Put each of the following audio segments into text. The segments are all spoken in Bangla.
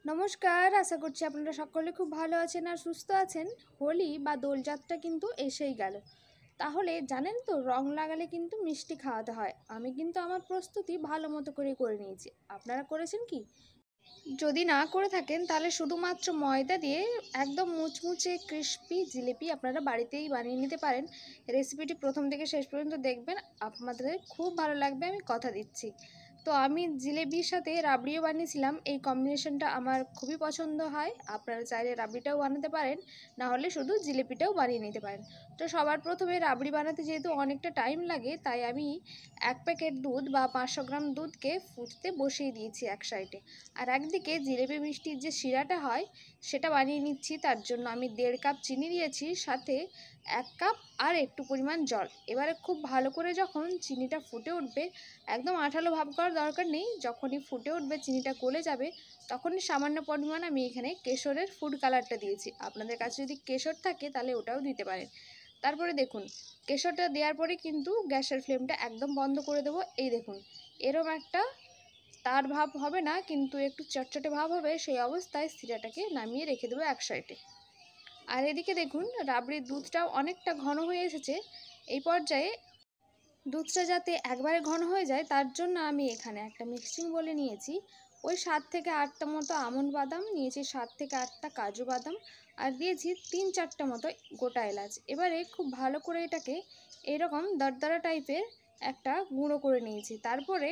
নমস্কার, আশা করছি আপনারা সকলে খুব ভালো আছেন আর সুস্থ আছেন। হোলি বা দোলযাত্রা কিন্তু এসেই গেল। তাহলে জানেন তো, রং লাগালে কিন্তু মিষ্টি খাওয়াতে হয়। আমি কিন্তু আমার প্রস্তুতি ভালো মতো করে নিয়েছি। আপনারা করেছেন কি? যদি না করে থাকেন তাহলে শুধুমাত্র ময়দা দিয়ে একদম মুচমুচে ক্রিস্পি জিলিপি আপনারা বাড়িতেই বানিয়ে নিতে পারেন। রেসিপিটি প্রথম থেকে শেষ পর্যন্ত দেখবেন, আপনাদের খুব ভালো লাগবে, আমি কথা দিচ্ছি। তো আমি জিলেবির সাথে রাবড়িও বানিয়েছিলাম। এই কম্বিনেশনটা আমার খুবই পছন্দ হয়। আপনারা চাইলে রাবড়িটাও বানাতে পারেন, না হলে শুধু জিলিপিটাও বানিয়ে নিতে পারেন। তো সবার প্রথমে রাবড়ি বানাতে যেহেতু অনেকটা টাইম লাগে, তাই আমি 1 প্যাকেট দুধ বা 500 গ্রাম দুধকে ফুটতে বসিয়ে দিয়েছি এক সাইডে। আর একদিকে জিলেপি মিষ্টির যে শিরাটা হয় সেটা বানিয়ে নিচ্ছি। তার জন্য আমি 1.5 কাপ চিনি দিয়েছি, সাথে 1 কাপ আর একটু পরিমাণ জল। এবারে খুব ভালো করে যখন চিনিটা ফুটে উঠবে, একদম আঠালো ভাব করার দরকার নেই, যখনই ফুটে উঠবে চিনিটা গলে যাবে, তখনই সামান্য পরিমাণ আমি এখানে কেশরের ফুড কালারটা দিয়েছি। আপনাদের কাছে যদি কেশর থাকে তাহলে ওটাও দিতে পারেন। তারপরে দেখুন, কেশরটা দেওয়ার পরে কিন্তু গ্যাসের ফ্লেমটা একদম বন্ধ করে দেবো। এই দেখুন, এরম একটা তার ভাব হবে না, কিন্তু একটু চটচটে ভাব হবে। সেই অবস্থায় শিরাটাকে নামিয়ে রেখে দেবো এক সাইডে। আর এদিকে দেখুন, রাবড়ির দুধটাও অনেকটা ঘন হয়ে এসেছে। এই পর্যায়ে দুধটা যাতে একবারে ঘন হয়ে যায়, তার জন্য আমি এখানে একটা মিক্সিং বলে নিয়েছি। ওই 7 থেকে 8টা মতো আমন্ড বাদাম নিয়েছি, 7 থেকে 8টা কাজু বাদাম, আর দিয়েছি 3-4টা মতো গোটা এলাচ। এবারে খুব ভালো করে এটাকে এরকম দরদরা টাইপের একটা গুঁড়ো করে নিয়েছি। তারপরে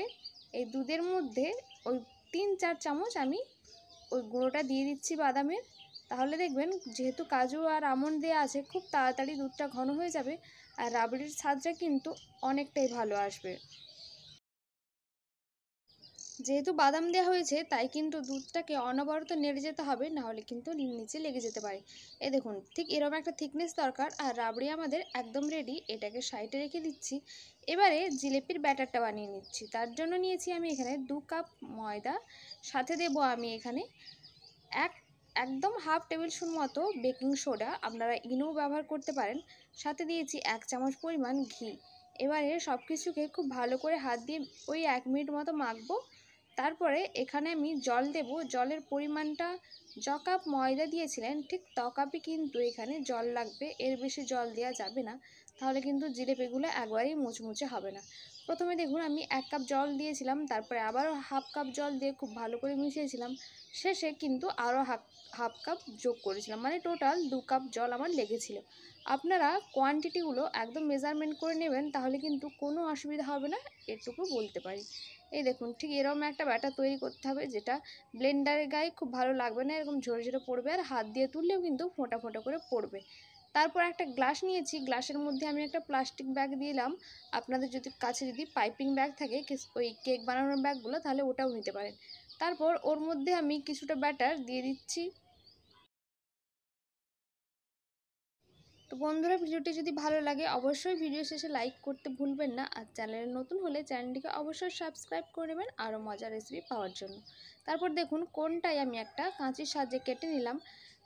এই দুধের মধ্যে ওই 3-4 চামচ আমি ওই গুঁড়োটা দিয়ে দিচ্ছি বাদামের। তাহলে দেখবেন, যেহেতু কাজু আর আমন্ড দেওয়া আছে, খুব তাড়াতাড়ি দুধটা ঘন হয়ে যাবে আর রাবড়ির স্বাদটা কিন্তু অনেকটাই ভালো আসবে। যেহেতু বাদাম দেওয়া হয়েছে, তাই কিন্তু দুধটাকে অনবরত নেড়ে যেতে হবে, নাহলে কিন্তু নিচে লেগে যেতে পারে। এই দেখুন, ঠিক এরকম একটা থিকনেস দরকার। আর রাবড়ি আমাদের একদম রেডি, এটাকে সাইডে রেখে দিচ্ছি। এবারে জিলিপির ব্যাটারটা বানিয়ে নিচ্ছি। তার জন্য নিয়েছি আমি এখানে 2 কাপ ময়দা, সাথে দেব আমি এখানে এক একদম হাফ টেবিল স্পুন মতো বেকিং সোডা, আপনারা ইনো ব্যবহার করতে পারেন। সাথে দিয়েছি 1 চামচ পরিমাণ ঘি। এবারে সব কিছুকে খুব ভালো করে হাত দিয়ে ওই 1 মিনিট মতো মাখবো। তারপরে এখানে আমি জল দেব। জলের পরিমাণটা য কাপ ময়দা দিয়েছিলেন, ঠিক ত কাপই কিন্তু এখানে জল লাগবে। এর বেশি জল দেওয়া যাবে না, তাহলে কিন্তু জিলেপিগুলো একবারেই মুচমুচে হবে না। প্রথমে দেখুন, আমি 1 কাপ জল দিয়েছিলাম, তারপরে আবারও হাফ কাপ জল দিয়ে খুব ভালো করে মিশিয়েছিলাম। শেষে কিন্তু আরও হাফ কাপ যোগ করেছিলাম, মানে টোটাল 2 কাপ জল আমার লেগেছিল। আপনারা কোয়ান্টিটিগুলো একদম মেজারমেন্ট করে নেবেন, তাহলে কিন্তু কোনো অসুবিধা হবে না, এটুকু বলতে পারি। এই দেখুন, ঠিক এরকম একটা ব্যাটার তৈরি করতে হবে, যেটা ব্লেন্ডারের গায়ে খুব ভালো লাগবে না, এরকম ঝরে ঝরে পড়বে, আর হাত দিয়ে তুললেও কিন্তু ফোঁটা ফোঁটা করে পড়বে। তারপর একটা গ্লাস নিয়েছি, গ্লাসের মধ্যে আমি একটা প্লাস্টিক ব্যাগ দিলাম। আপনাদের কাছে যদি পাইপিং ব্যাগ থাকে, ওই কেক বানানোর ব্যাগগুলো, তাহলে ওটাও নিতে পারেন। তারপর ওর মধ্যে আমি কিছুটা ব্যাটার দিয়ে দিচ্ছি। তো বন্ধুরা, ভিডিওটি যদি ভালো লাগে অবশ্যই ভিডিও শেষে লাইক করতে ভুলবেন না, আর চ্যানেলে নতুন হলে চ্যানেলটিকে অবশ্যই সাবস্ক্রাইব করে নেবেন আরও মজার রেসিপি পাওয়ার জন্য। তারপর দেখুন, কোনটাই আমি একটা কাঁচির সাহায্যে কেটে নিলাম।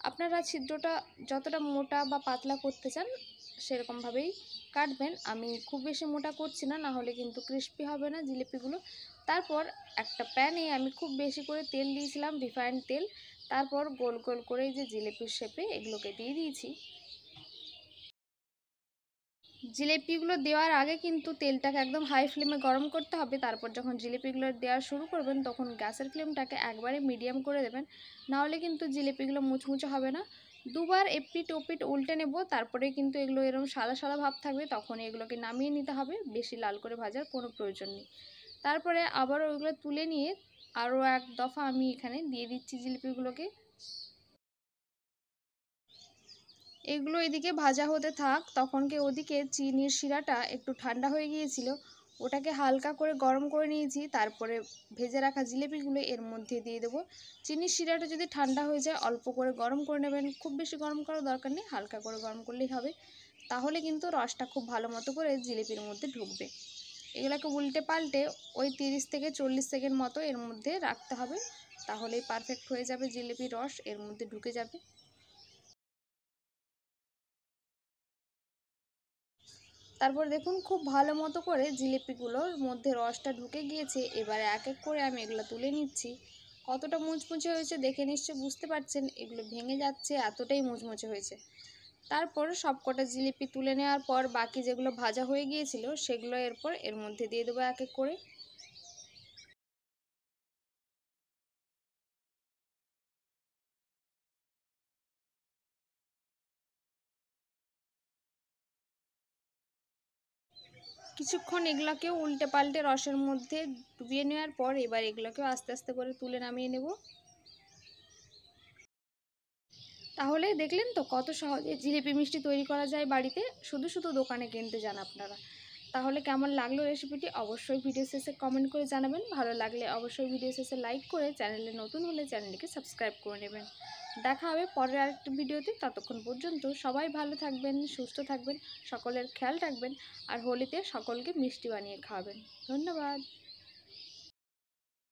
আপনারা ছিদ্রটা যতটা মোটা বা পাতলা করতে চান সেরকমভাবেই কাটবেন। আমি খুব বেশি মোটা করছি না, নাহলে কিন্তু ক্রিস্পি হবে না জিলিপিগুলো। তারপর একটা প্যানে আমি খুব বেশি করে তেল দিয়েছিলাম, রিফাইন্ড তেল। তারপর গোল গোল করে এই যে জিলিপির শেপে এগুলোকে দিয়ে দিয়েছি। জিলিপিগুলো দেওয়ার আগে কিন্তু তেলটাকে একদম হাই ফ্লেমে গরম করতে হবে। তারপর যখন জিলিপিগুলো দেওয়া শুরু করবেন, তখন গ্যাসের ফ্লেমটাকে একবারে মিডিয়াম করে দেবেন, নাহলে কিন্তু জিলিপিগুলো মুচমুচে হবে না। দুবার এপিট ওপিট উল্টে নেব, তারপরে কিন্তু এগুলো এরকম সাদা সাদা ভাব থাকবে, তখন এগুলোকে নামিয়ে নিতে হবে। বেশি লাল করে ভাজার কোনো প্রয়োজন নেই। তারপরে আবারও ওইগুলো তুলে নিয়ে আরও এক দফা আমি এখানে দিয়ে দিচ্ছি জিলিপিগুলোকে। এগুলো এদিকে ভাজা হতে থাক, তখনকে ওদিকে চিনির শিরাটা একটু ঠান্ডা হয়ে গিয়েছিল, ওটাকে হালকা করে গরম করে নিয়েছি। তারপরে ভেজে রাখা জিলিপিগুলো এর মধ্যে দিয়ে দেবো। চিনির শিরাটা যদি ঠান্ডা হয়ে যায়, অল্প করে গরম করে নেবেন, খুব বেশি গরম করার দরকার নেই, হালকা করে গরম করলেই হবে। তাহলে কিন্তু রসটা খুব ভালো মতো করে জিলিপির মধ্যে ঢুকবে। এগুলোকে উল্টে পাল্টে ওই 30 থেকে 40 সেকেন্ড মতো এর মধ্যে রাখতে হবে, তাহলেই পারফেক্ট হয়ে যাবে, জিলিপির রস এর মধ্যে ঢুকে যাবে। তারপর দেখুন, খুব ভালো মতো করে জিলিপিগুলোর মধ্যে রসটা ঢুকে গিয়েছে। এবারে এক এক করে আমি এগুলো তুলে নিচ্ছি। কতটা মুচমুচে হয়েছে দেখে নিশ্চয়ই বুঝতে পারছেন, এগুলো ভেঙে যাচ্ছে, এতটাই মুচমুচে হয়েছে। তারপর সবকটা জিলিপি তুলে নেওয়ার পর বাকি যেগুলো ভাজা হয়ে গিয়েছিল সেগুলো এরপর এর মধ্যে দিয়ে দেবো এক এক করে। কিছুক্ষণ এগুলোকেও উল্টে পাল্টে রসের মধ্যে ডুবিয়ে নেওয়ার পর এবার এগুলোকেও আস্তে আস্তে করে তুলে নামিয়ে নেব। তাহলে দেখলেন তো কত সহজে জিলিপি মিষ্টি তৈরি করা যায় বাড়িতে, শুধু শুধু দোকানে কিনতে যান আপনারা। তাহলে কেমন লাগলো রেসিপিটি অবশ্যই ভিডিও শেষে কমেন্ট করে জানাবেন। ভালো লাগলে অবশ্যই ভিডিও শেষে লাইক করে, চ্যানেলে নতুন হলে চ্যানেলটিকে সাবস্ক্রাইব করে নেবেন। দেখা হবে পরের আরেকটি ভিডিওতে। ততক্ষণ পর্যন্ত সবাই ভালো থাকবেন, সুস্থ থাকবেন, সকলের খেয়াল রাখবেন আর হোলিতে সকলকে মিষ্টি বানিয়ে খাওয়াবেন। ধন্যবাদ।